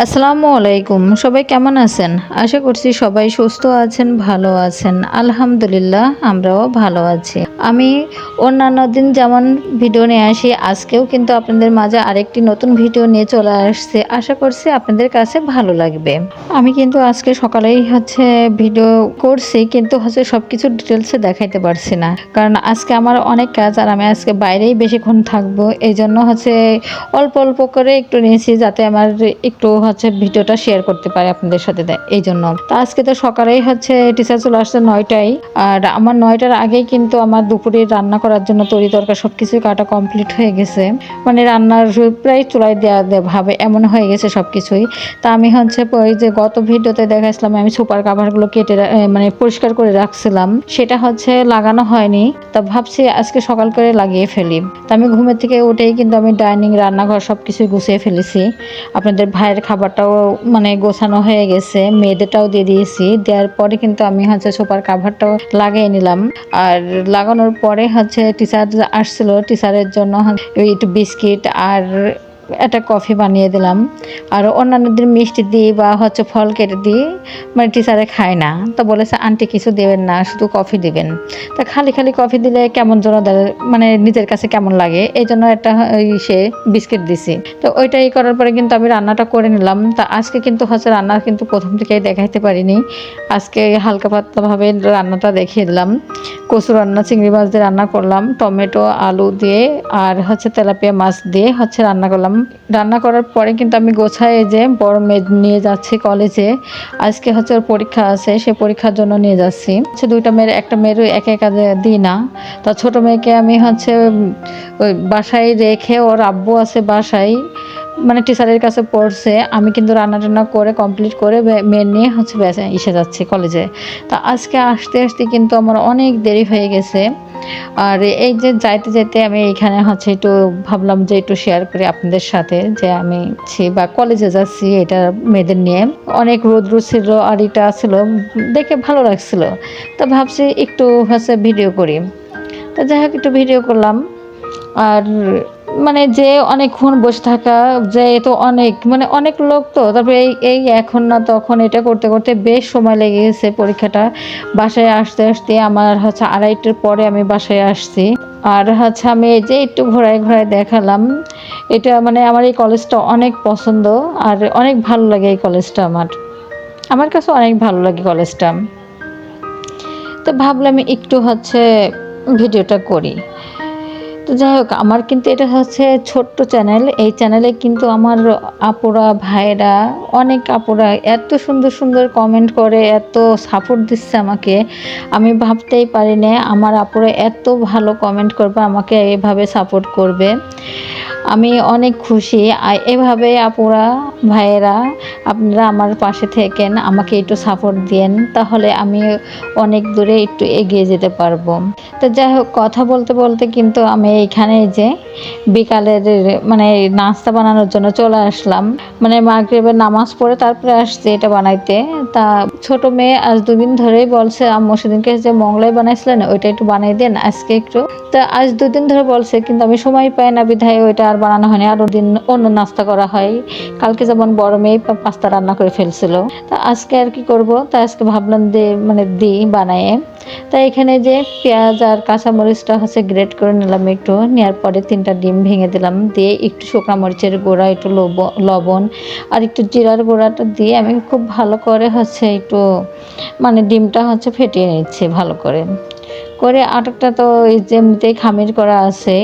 আসসালামু আলাইকুম। সবাই কেমন আছেন? আশা করছি সবাই সুস্থ আছেন, ভালো আছেন। আলহামদুলিল্লাহ আমরাও ভালো আছি। আমি অন্যান্য দিন যেমন ভিডিও নিয়ে আসি, আজকেও কিন্তু আপনাদের মাঝে আরেকটি নতুন ভিডিও নিয়ে চলে আসছি। আশা করছি আপনাদের কাছে ভালো লাগবে। আমি কিন্তু আজকে সকালেই ভিডিও করছি, কিন্তু সবকিছু ডিটেলসে দেখাইতে পারছি না। কারণ আজকে আমার অনেক কাজ, আর আমি আজকে বাইরেই বেশিক্ষণ থাকবো। এইজন্য অল্প অল্প করে একটু নিয়েছি, যাতে আমার একটু ভিডিওটা শেয়ার করতে পারি আপনাদের সাথে, এই জন্য। তো আজকে তো সকালেই টিচার চলে আসছে ৯টায়, আর আমার ৯টার আগেই কিন্তু আমার দুপুরে রান্না করার জন্য তরি তরকারি সবকিছু কাটা কমপ্লিট হয়ে গেছে। মানে রান্নার প্রায় চুলায় দেওয়া ভাবে এমন হয়ে গেছে সবকিছুই। তা আমি ওই যে গত ভিডিওতে দেখাইছিলাম আমি সুপার কাভারগুলো কেটে মানে পরিষ্কার করে রাখছিলাম, সেটা লাগানো হয়নি। তা ভাবছি আজকে সকাল করে লাগিয়ে ফেলি। তা আমি ঘুমের থেকে উঠেই কিন্তু আমি ডাইনিং, রান্নাঘর সবকিছু গুছিয়ে ফেলেছি। আপনাদের ভাইয়ের খাবারটাও মানে গোছানো হয়ে গেছে, মেয়েদেরটাও দিয়ে দিয়েছি। দেওয়ার পরে কিন্তু আমি সোফার কাভারটাও লাগিয়ে নিলাম। আর লাগানোর পরে টিচার আসছিল, টিচারের জন্য একটু বিস্কিট আর একটা কফি বানিয়ে দিলাম। আর অন্যান্যদের মিষ্টি দিই বা ফল কেটে দিই, মানে টিচারে খায় না। তো বলেছে আন্টি কিছু দেবেন না, শুধু কফি দিবেন। তা খালি খালি কফি দিলে কেমন যেন মানে নিজের কাছে কেমন লাগে, এই জন্য একটা সে বিস্কিট দিছি। তো ওইটাই করার পরে কিন্তু আমি রান্নাটা করে নিলাম। তা আজকে কিন্তু রান্না কিন্তু প্রথম থেকেই দেখাইতে পারিনি। আজকে হালকা পাতলাভাবে রান্নাটা দেখিয়ে দিলাম। কচু রান্না, চিংড়ি মাছ দিয়ে রান্না করলাম, টমেটো আলু দিয়ে, আর তেলাপিয়া মাছ দিয়ে রান্না করলাম। রান্না করার পরে কিন্তু আমি গোছায় যে বড় মেয়ে নিয়ে যাচ্ছি কলেজে। আজকে ওর পরীক্ষা আছে, সে পরীক্ষার জন্য নিয়ে যাচ্ছি। দুইটা মেয়ের, একটা মেয়ের একা একা দিই না। তা ছোট মেয়েকে আমি ওই বাসায় রেখে, ওর আব্বু আছে বাসায়, মানে টিচারের কাছে পড়ছে। আমি কিন্তু রান্না টান্না করে কমপ্লিট করে মেয়ে নিয়ে এসে যাচ্ছি কলেজে। তা আজকে আসতে আসতে কিন্তু আমার অনেক দেরি হয়ে গেছে। আর এই যে যাইতে যাইতে আমি এইখানে একটু ভাবলাম যে একটু শেয়ার করি আপনাদের সাথে, যে আমি বা কলেজে যাচ্ছি এটা মেয়েদের নিয়ে। অনেক রৌদ্র ছিল, আর এটা ছিল দেখে ভালো লাগছিল। তো ভাবছি একটু ভিডিও করি। তো যাই হোক একটু ভিডিও করলাম। আর মানে যে অনেকক্ষণ বসে থাকা, যে তো অনেক মানে অনেক লোক, তো তারপরে এই এই এখন না তখন এটা করতে করতে বেশ সময় লেগে গেছে পরীক্ষাটা। বাসায় আসতে আসতে আমার 2:30টার পরে আমি বাসায় আসছি। আর আমি এই যে একটু ঘোরায় ঘোরায় দেখালাম। এটা মানে আমার এই কলেজটা অনেক পছন্দ, আর অনেক ভালো লাগে এই কলেজটা। আমার কাছে অনেক ভালো লাগে কলেজটা। তো ভাবলাম একটু ভিডিওটা করি। তো যাই হোক, আমার কিন্তু এটা ছোট্ট চ্যানেল। এই চ্যানেলে কিন্তু আমার আপুরা, ভাইয়েরা, অনেক আপুরা এত সুন্দর সুন্দর কমেন্ট করে, এত সাপোর্ট দিচ্ছে আমাকে। আমি ভাবতেই পারি না আমার আপুরা এত ভালো কমেন্ট করবে, আমাকে এভাবে সাপোর্ট করবে। আমি অনেক খুশি। আর এভাবে আপুরা, ভাইয়েরা, আপনারা আমার পাশে থেকেন, আমাকে একটু সাপোর্ট দেন, তাহলে আমি অনেক দূরে একটু এগিয়ে যেতে পারবো। তো যাই হোক, কথা বলতে বলতে কিন্তু আমি এইখানে যে বিকালের মানে নাস্তা বানানোর জন্য চলে আসলাম। মানে মাগরিবের নামাজ পড়ে তারপরে আসছে এটা বানাইতে। তা ছোট মেয়ে আজ 2 দিন ধরেই বলছে আম্মু সেদিনকে যে মোগলাই বানাইছিলেন ওইটা একটু বানাই দেন আজকে একটু। তা আজ 2 দিন ধরে বলছে, কিন্তু আমি সময় পাই না বিধায় ওইটা আর বানানো হয়নি। আরও দিন অন্য নাস্তা করা হয়। কালকে যেমন বড় মেয়ে পাস্তা রান্না করে ফেলছিল, তা আজকে আর কি করব। তা আজকে ভাবলাম মানে দিই বানায়ে। তাই এখানে যে পেঁয়াজ আর কাঁচামরিচটা গ্রেট করে নিলাম একটু, নেওয়ার পরে 3টা ডিম ভেঙে দিলাম, দিয়ে একটু শুকনো মরিচের গুঁড়া, একটু লবণ আর একটু জিরার গুঁড়াটা দিয়ে আমি খুব ভালো করে একটু মানে ডিমটা ফেটিয়ে নিচ্ছি ভালো করে। আটাটা তো এই যে এমনিতেই খামির করা আছে।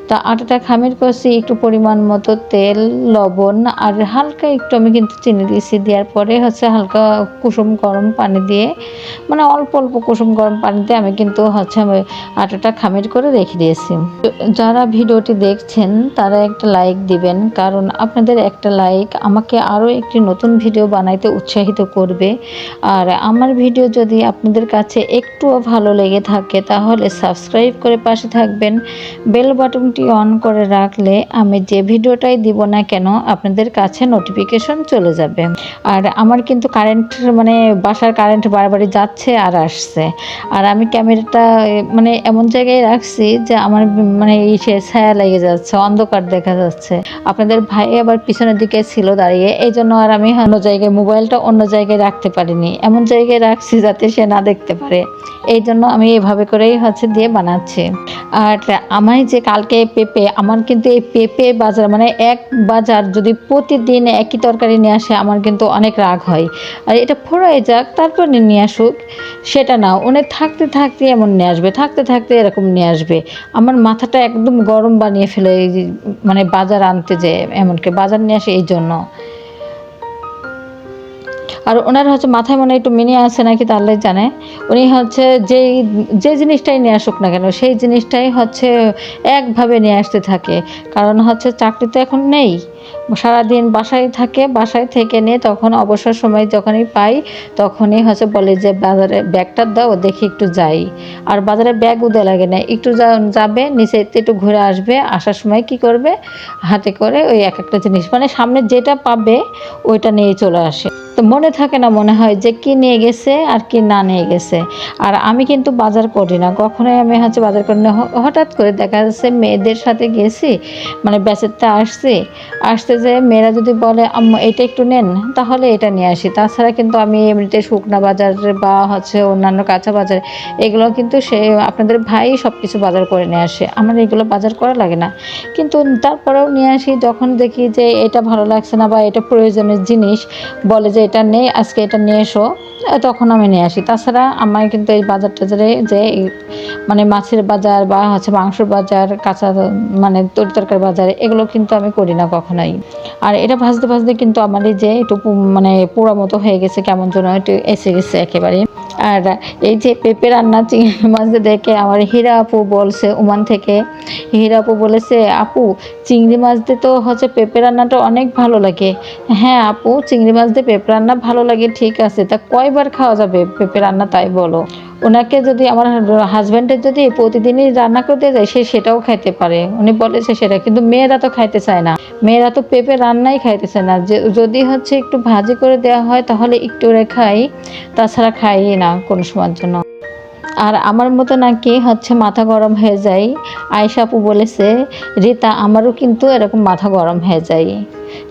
তা আটাটা খামির করছি, একটু পরিমাণ মতো তেল, লবণ আর হালকা একটু আমি কিন্তু চিনি দিয়েছি। দেওয়ার পরে হালকা কুসুম গরম পানি দিয়ে, মানে অল্প অল্প কুসুম গরম পানিতে আমি কিন্তু আমি আটাটা খামির করে রেখে দিয়েছি। যারা ভিডিওটি দেখছেন তারা একটা লাইক দিবেন, কারণ আপনাদের একটা লাইক আমাকে আরও একটি নতুন ভিডিও বানাইতে উৎসাহিত করবে। আর আমার ভিডিও যদি আপনাদের কাছে একটুও ভালো লেগে থাকে তাহলে সাবস্ক্রাইব করে পাশে থাকবেন। বেল বাটনটি অন করে রাখলে আমি যে ভিডিওটাই দিব না কেন আপনাদের কাছে নোটিফিকেশন চলে যাবে। আর আমার কিন্তু কারেন্ট মানে বাসার কারেন্ট বারবারই যাচ্ছে আর আসছে। আর আমি ক্যামেরাটা মানে এমন জায়গায় রাখছি যে আমার মানে সে ছায়া লেগে যাচ্ছে, অন্ধকার দেখা যাচ্ছে। আপনাদের ভাই আবার পিছনের দিকে ছিল দাঁড়িয়ে, এই জন্য আর আমি অন্য জায়গায় মোবাইলটা অন্য জায়গায় রাখতে পারিনি, এমন জায়গায় রাখছি যাতে সে না দেখতে পারে। এই জন্য আমি এভাবে করেই দিয়ে বানাচ্ছি। আর আমি যে কালকে পেঁপে, আমার কিন্তু এই পেঁপে বাজার মানে এক বাজার যদি প্রতিদিন একই তরকারি নিয়ে আসে আমার কিন্তু অনেক রাগ হয়। আর এটা ফুরাই যাক তারপর নিয়ে আসুক, সেটা না, উনি থাকতে থাকতে এমন নিয়ে আসবে, থাকতে থাকতে এরকম নিয়ে আসবে। আমার মাথাটা একদম গরম বানিয়ে ফেলে এই মানে বাজার আনতে যে এমনকি বাজার নিয়ে আসে এই জন্য। আর ওনার মাথায় মনে একটু মিনিয়ে আছে নাকি তা আল্লাহই জানে। উনি যে জিনিসটাই নিয়ে আসুক না কেন সেই জিনিসটাই একভাবে নিয়ে আসতে থাকে। কারণ চাকরি তো এখন নেই, সারাদিন বাসায় থাকে, বাসায় থেকে নিয়ে তখন অবসর সময় যখনই পাই তখনই বলে যে বাজারে ব্যাগটা দাও দেখি একটু যাই। আর বাজারে ব্যাগও দেওয়া লাগে না, একটু যাবে নিচে একটু ঘুরে আসবে, আসার সময় কি করবে হাতে করে ওই এক একটা জিনিস মানে সামনে যেটা পাবে ওইটা নিয়ে চলে আসে। তো মনে থাকে না, মনে হয় যে কি নিয়ে গেছে আর কি না নিয়ে গেছে। আর আমি কিন্তু বাজার করি না কখনোই, আমি বাজার করি না। হঠাৎ করে দেখা যাচ্ছে মেয়েদের সাথে গেছি, মানে বেচাতে আসতে যে মেয়েরা যদি বলে আম্মু এটা একটু নেন তাহলে এটা নিয়ে আসি। তাছাড়া কিন্তু আমি এমনিতে শুকনা বাজার বা অন্যান্য কাঁচা বাজার এগুলো কিন্তু সে আপনাদের ভাই সব কিছু বাজার করে নিয়ে আসে, আমার এগুলো বাজার করা লাগে না। কিন্তু তারপরেও নিয়ে আসি যখন দেখি যে এটা ভালো লাগছে না বা এটা প্রয়োজনের জিনিস, বলে যে এটা নেই আজকে এটা নিয়ে এসো, তখন আমি নিয়ে আসি। তাছাড়া আমার কিন্তু এই বাজার টাজারে যে মানে মাছের বাজার বা মাংসের বাজার, কাঁচা মানে তরকারি বাজার এগুলো কিন্তু আমি করি না কখনোই। আর এটা ভাজতে ভাজতে কিন্তু আমার এই যে একটু মানে পোড়া মতো হয়ে গেছে, কেমন যেন একটু এসে গেছে একেবারে। আর এই যে পেঁপে রান্না চিংড়ি মাছ দেখে আমার হীরা আপু বলছে ওমান থেকে, হীরা আপু বলেছে আপু চিংড়ি মাছ দিয়ে তো পেঁপে রান্নাটা অনেক ভালো লাগে। হ্যাঁ আপু, চিংড়ি মাছ দিয়ে পেঁপে রান্না ভালো লাগে ঠিক আছে, তা কয়বার খাওয়া যাবে পেঁপে রান্না তাই বলো? ওনাকে যদি আমার হাজব্যান্ডের যদি প্রতিদিনই রান্না করতে যায় সে সেটাও খাইতে পারে, উনি বলেছে সেটা, কিন্তু মেয়েরা তো খাইতে চায় না, মেয়েরা তো পেঁপে রান্নাই খাইতে চায় না। যদি একটু ভাজি করে দেওয়া হয় তাহলে একটু করে খাই, তাছাড়া খাই না কোনো সময়ের জন্য। আর আমার মতো নাকি মাথা গরম হয়ে যায়। আয়েশা আপু বলেছে রিতা আমারও কিন্তু এরকম মাথা গরম হয়ে যায়।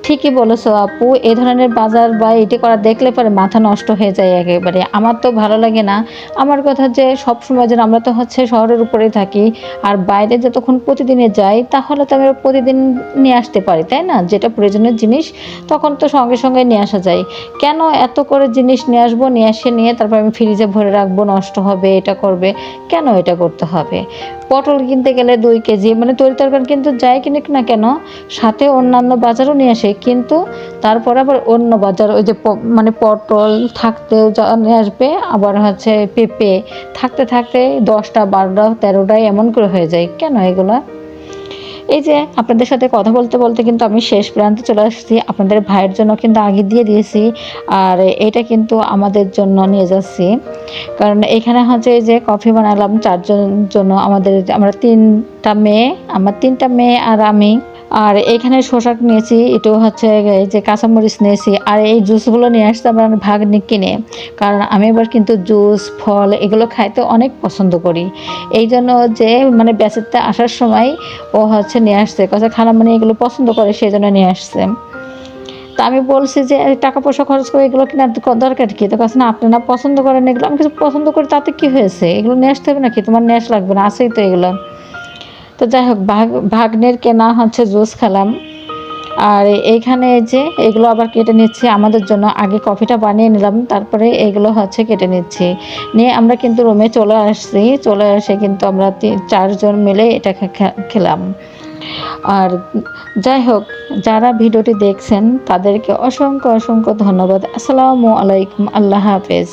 ঠিকই বলেছো আপু, এই ধরনের বাজার বা এটি করা দেখলে পরে মাথা নষ্ট হয়ে যায় একেবারে। আমার তো ভালো লাগে না। আমার কথা যে সবসময় যেন আমরা তো শহরের উপরেই থাকি, আর বাইরে যতক্ষণ প্রতিদিনে যাই তাহলে তো আমরা প্রতিদিন নিয়ে আসতে পারি তাই না, যেটা প্রয়োজনীয় জিনিস তখন তো সঙ্গে সঙ্গে নিয়ে আসা যায়। কেন এত করে জিনিস নিয়ে আসবো, নিয়ে তারপর আমি ফ্রিজে ভরে রাখবো, নষ্ট হবে, এটা করবে, কেন এটা করতে হবে? পটল কিনতে গেলে 2 কেজি মানে তরি তরকারি কিন্তু যাই কিনুক না কেন সাথে অন্যান্য বাজারও নিয়ে আসে, কিন্তু তারপর আবার অন্য বাজার ওই যে মানে পটল থাকতেও নিয়ে আসবে, আবার পেঁপে থাকতে থাকতে 10টা 12টা 13টাই এমন করে হয়ে যায়, কেন এগুলা? এই যে আপনাদের সাথে কথা বলতে বলতে কিন্তু আমি শেষ প্রান্তে চলে আসছি। আপনাদের ভাইয়ের জন্য কিন্তু আগে দিয়ে দিয়েছি, আর এটা কিন্তু আমাদের জন্য নিয়ে যাচ্ছি। কারণ এখানে এই যে কফি বানালাম 4 জনের জন্য, আমরা 3টা মেয়ে, আমার 3টা মেয়ে আর আমি। আর এখানে শসা নিয়েছি, একটু এই যে কাঁচামরিচ নিয়েছি, আর এই জুসগুলো নিয়ে আসতে আমার ভাগ্নি কিনে। কারণ আমি এবার কিন্তু জুস ফল এগুলো খাইতে অনেক পছন্দ করি, এই জন্য যে মানে বেচাতে আসার সময় ও নিয়ে আসছে, কথা খালামণি এগুলো পছন্দ করে সেই জন্য নিয়ে আসছে। তা আমি বলছি যে টাকা পয়সা খরচ করে এগুলো কেনার দরকার কি? তো কাছে না আপনি না পছন্দ করেন এগুলো, আমি কিছু পছন্দ করি তাতে কি হয়েছে, এগুলো নিয়ে আসতে হবে নাকি, তোমার নিয়ে আস লাগবে না, আছেই তো এগুলো। তো যাই হোক ভাগ্নের কেনা জুস খেলাম। আর এইখানে যে এগুলো আবার কেটে নিচ্ছি আমাদের জন্য, আগে কফিটা বানিয়ে নিলাম তারপরে এগুলো কেটে নিচ্ছি। নিয়ে আমরা কিন্তু রুমে চলে আসছি, চলে আসে কিন্তু আমরা 4 জন মিলে এটা খেলাম। আর যাই হোক, যারা ভিডিওটি দেখছেন তাদেরকে অসংখ্য অসংখ্য ধন্যবাদ। আসসালামু আলাইকুম, আল্লাহ হাফেজ।